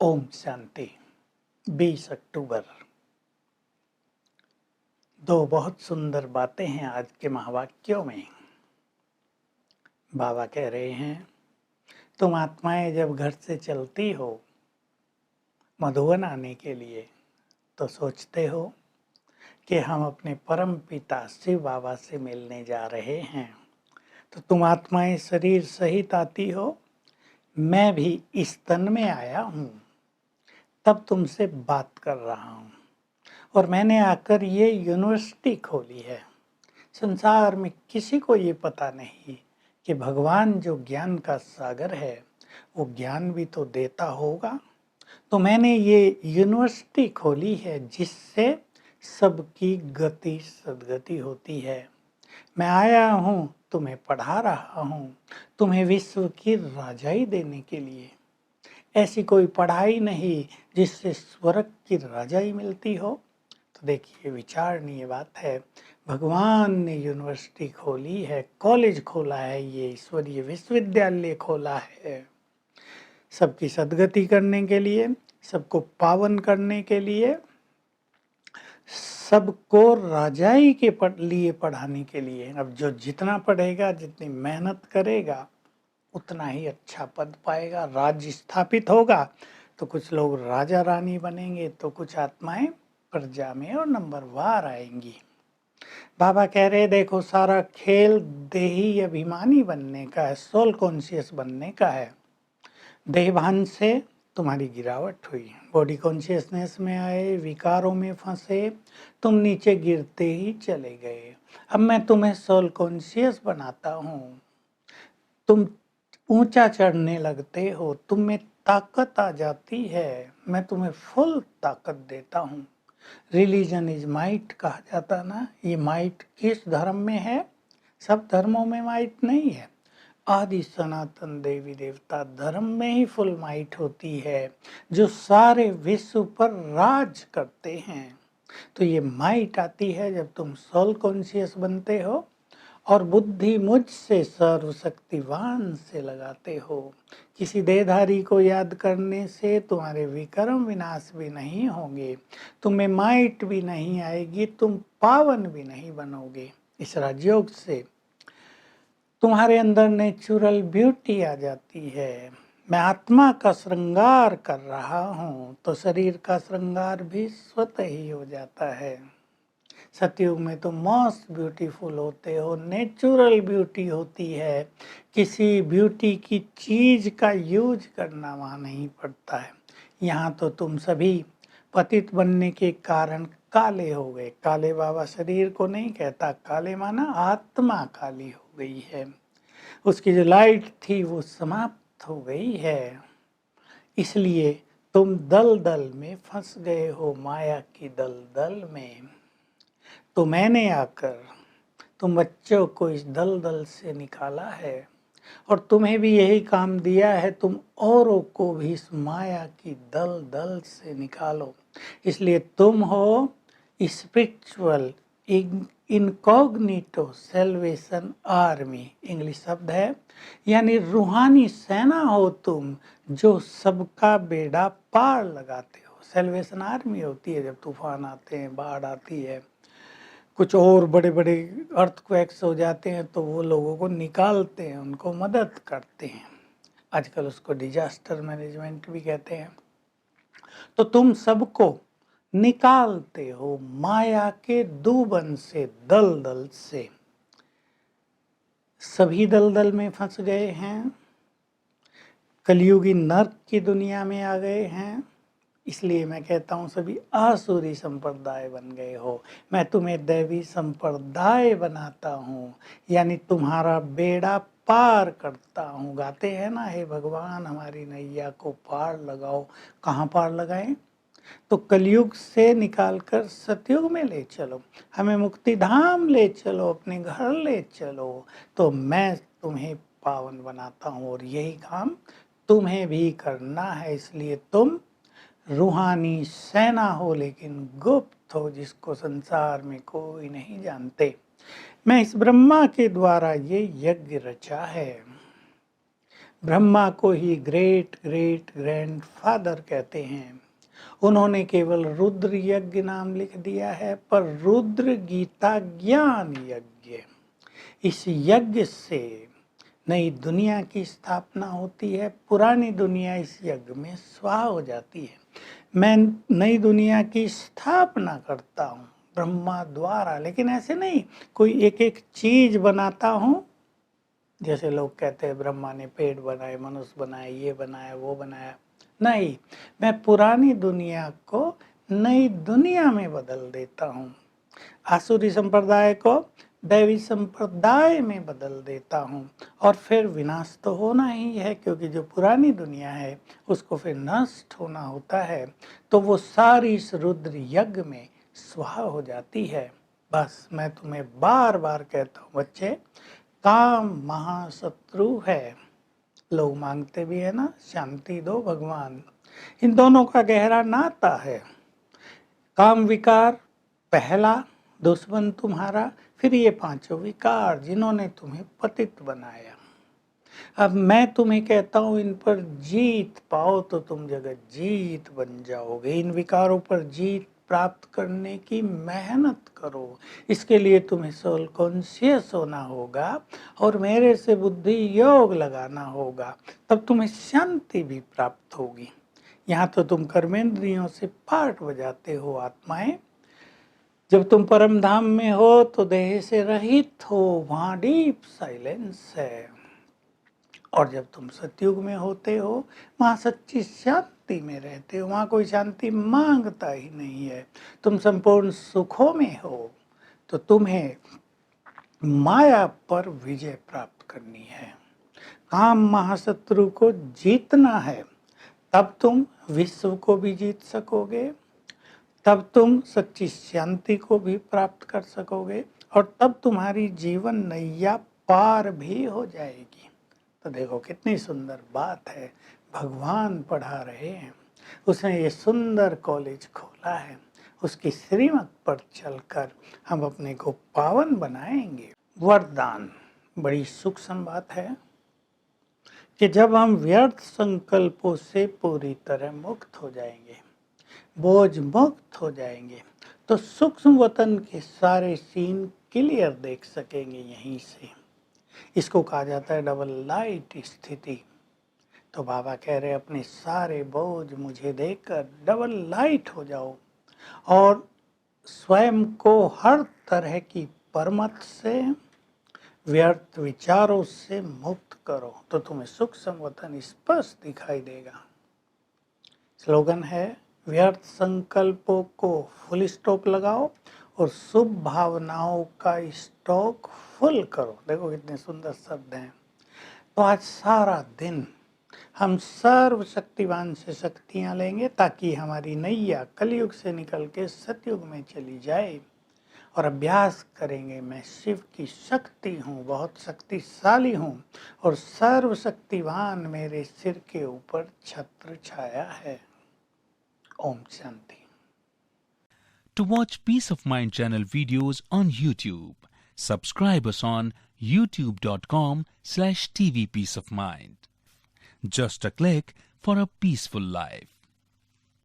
ओम शांति। 20 अक्टूबर। दो बहुत सुंदर बातें हैं आज के महावाक्यों में। बाबा कह रहे हैं, तुम आत्माएं जब घर से चलती हो मधुवन आने के लिए तो सोचते हो कि हम अपने परम पिता शिव बाबा से मिलने जा रहे हैं। तो तुम आत्माएं शरीर सहित आती हो, मैं भी इस तन में आया हूँ, तब तुमसे बात कर रहा हूँ। और मैंने आकर ये यूनिवर्सिटी खोली है। संसार में किसी को ये पता नहीं कि भगवान जो ज्ञान का सागर है वो ज्ञान भी तो देता होगा। तो मैंने ये यूनिवर्सिटी खोली है जिससे सबकी गति सद्गति होती है। मैं आया हूँ तुम्हें पढ़ा रहा हूँ, तुम्हें विश्व की राजाई देने के लिए। ऐसी कोई पढ़ाई नहीं जिससे स्वर्ग की राजाई मिलती हो। तो देखिए, विचारणीय बात है। भगवान ने यूनिवर्सिटी खोली है, कॉलेज खोला है, ये ईश्वरीय विश्वविद्यालय खोला है सबकी सद्गति करने के लिए, सबको पावन करने के लिए, सबको राजाई के लिए पढ़ाने के लिए। अब जो जितना पढ़ेगा, जितनी मेहनत करेगा, उतना ही अच्छा पद पाएगा, राज्य स्थापित होगा। तो कुछ लोग राजा रानी बनेंगे, तो कुछ आत्माएं प्रजा में और नंबरवार आएंगी। बाबा कह रहे, देखो सारा खेल देही अभिमानी बनने का है, सोल कॉन्शियस बनने का है। देहभान से तुम्हारी गिरावट हुई, बॉडी कॉन्शियसनेस में आए, विकारों में फंसे, तुम नीचे गिरते ही चले गए। अब मैं तुम्हें सोल कॉन्शियस बनाता हूँ, तुम ऊंचा चढ़ने लगते हो, तुम में ताकत आ जाती है, मैं तुम्हें फुल ताकत देता हूँ। रिलीजन इज माइट कहा जाता ना, ये माइट किस धर्म में है? सब धर्मों में माइट नहीं है। आदि सनातन देवी देवता धर्म में ही फुल माइट होती है, जो सारे विश्व पर राज करते हैं। तो ये माइट आती है जब तुम सोल कॉन्शियस बनते हो और बुद्धि मुझसे सर्वशक्तिवान से लगाते हो। किसी देहधारी को याद करने से तुम्हारे विकर्म विनाश भी नहीं होंगे, तुम्हें माइट भी नहीं आएगी, तुम पावन भी नहीं बनोगे। इस राजयोग से तुम्हारे अंदर नेचुरल ब्यूटी आ जाती है। मैं आत्मा का श्रृंगार कर रहा हूँ तो शरीर का श्रृंगार भी स्वतः ही हो जाता है। सतयुग में तो मोस्ट ब्यूटीफुल होते हो, नेचुरल ब्यूटी होती है, किसी ब्यूटी की चीज का यूज करना वहाँ नहीं पड़ता है। यहाँ तो तुम सभी पतित बनने के कारण काले हो गए। काले बाबा शरीर को नहीं कहता, काले माना आत्मा काली हो गई है, उसकी जो लाइट थी वो समाप्त हो गई है। इसलिए तुम दलदल में फंस गए हो, माया की दलदल में। तो मैंने आकर तुम बच्चों को इस दलदल से निकाला है और तुम्हें भी यही काम दिया है, तुम औरों को भी इस माया की दलदल से निकालो। इसलिए तुम हो spiritual incognito salvation army, English शब्द है, यानी रूहानी सेना हो तुम, जो सबका बेड़ा पार लगाते हो। सेल्वेशन आर्मी होती है जब तूफान आते हैं, बाढ़ आती है, कुछ और बड़े बड़े अर्थक्वेक्स हो जाते हैं, तो वो लोगों को निकालते हैं, उनको मदद करते हैं। आजकल उसको डिजास्टर मैनेजमेंट भी कहते हैं। तो तुम सबको निकालते हो माया के दूबन से, दलदल से। सभी दलदल में फंस गए हैं, कलयुगी नर्क की दुनिया में आ गए हैं। इसलिए मैं कहता हूँ सभी आसुरी संप्रदाय बन गए हो, मैं तुम्हें दैवी संप्रदाय बनाता हूँ, यानी तुम्हारा बेड़ा पार करता हूँ। गाते हैं ना, हे भगवान हमारी नैया को पार लगाओ। कहाँ पार लगाएं? तो कलयुग से निकालकर सतयुग में ले चलो, हमें मुक्ति धाम ले चलो, अपने घर ले चलो। तो मैं तुम्हें पावन बनाता हूँ और यही काम तुम्हें भी करना है। इसलिए तुम रूहानी सेना हो, लेकिन गुप्त हो, जिसको संसार में कोई नहीं जानते। मैं इस ब्रह्मा के द्वारा ये यज्ञ रचा है। ब्रह्मा को ही ग्रेट ग्रेट ग्रैंडफादर कहते हैं। उन्होंने केवल रुद्र यज्ञ नाम लिख दिया है, पर रुद्र गीता ज्ञान यज्ञ। इस यज्ञ से नई दुनिया की स्थापना होती है। पुरानी दुनिया इस यज्ञ में स्वाहा हो जाती है। मैं नई दुनिया की स्थापना करता हूँ ब्रह्मा द्वारा, लेकिन ऐसे नहीं कोई एक एक चीज बनाता हूँ। जैसे लोग कहते हैं ब्रह्मा ने पेड़ बनाए, मनुष्य बनाए, ये बनाया, वो बनाया। नहीं, मैं पुरानी दुनिया को नई दुनिया में बदल देता हूँ। आसुरी संप्रदाय को दैवी संप्रदाय में बदल देता हूँ। और फिर विनाश तो होना ही है, क्योंकि जो पुरानी दुनिया है उसको फिर नष्ट होना होता है। तो वो सारी इस रुद्र यज्ञ में स्वाहा हो जाती है। बस मैं तुम्हें बार बार कहता हूँ बच्चे, काम महाशत्रु है। लोग मांगते भी है ना, शांति दो भगवान। इन दोनों का गहरा नाता है। काम विकार पहला दुश्मन तुम्हारा, फिर ये पांचों विकार जिन्होंने तुम्हें पतित बनाया। अब मैं तुम्हें कहता हूँ इन पर जीत पाओ तो तुम जगत जीत बन जाओगे। इन विकारों पर जीत प्राप्त करने की मेहनत करो। इसके लिए तुम्हें सोल कॉन्शियस होना होगा और मेरे से बुद्धि योग लगाना होगा, तब तुम्हें शांति भी प्राप्त होगी। यहाँ तो तुम कर्मेंद्रियों से पाठ बजाते हो आत्माएं। जब तुम परम धाम में हो तो देह से रहित हो, वहाँ डीप साइलेंस है। और जब तुम सतयुग में होते हो वहाँ सच्ची शांति में रहते हो, वहाँ कोई शांति मांगता ही नहीं है। तुम संपूर्ण सुखों में हो। तो तुम्हें माया पर विजय प्राप्त करनी है, काम महाशत्रु को जीतना है। तब तुम विश्व को भी जीत सकोगे, तब तुम सच्ची शांति को भी प्राप्त कर सकोगे, और तब तुम्हारी जीवन नैया पार भी हो जाएगी। तो देखो कितनी सुंदर बात है, भगवान पढ़ा रहे हैं। उसने ये सुंदर कॉलेज खोला है, उसकी श्रीमत पर चलकर हम अपने को पावन बनाएंगे। वरदान बड़ी सूक्ष्म बात है कि जब हम व्यर्थ संकल्पों से पूरी तरह मुक्त हो जाएंगे, बोझ मुक्त हो जाएंगे, तो सूक्ष्म वतन के सारे सीन क्लियर देख सकेंगे यहीं से। इसको कहा जाता है डबल लाइट स्थिति। तो बाबा कह रहे अपने सारे बोझ मुझे देकर डबल लाइट हो जाओ और स्वयं को हर तरह की परमत से, व्यर्थ विचारों से मुक्त करो, तो तुम्हें सूक्ष्म वतन स्पष्ट दिखाई देगा। स्लोगन है, व्यर्थ संकल्पों को फुल स्टॉप लगाओ और शुभ भावनाओं का स्टॉक फुल करो। देखो कितने सुंदर शब्द हैं। तो आज सारा दिन हम सर्वशक्तिवान से शक्तियाँ लेंगे ताकि हमारी नैया कलयुग से निकल के सतयुग में चली जाए, और अभ्यास करेंगे मैं शिव की शक्ति हूँ, बहुत शक्तिशाली हूँ, और सर्वशक्तिवान मेरे सिर के ऊपर छत्र छाया है। Om Shanti. To watch Peace of Mind channel videos on YouTube, subscribe us on youtube.com/tvpeaceofmind. Just a click for a peaceful life.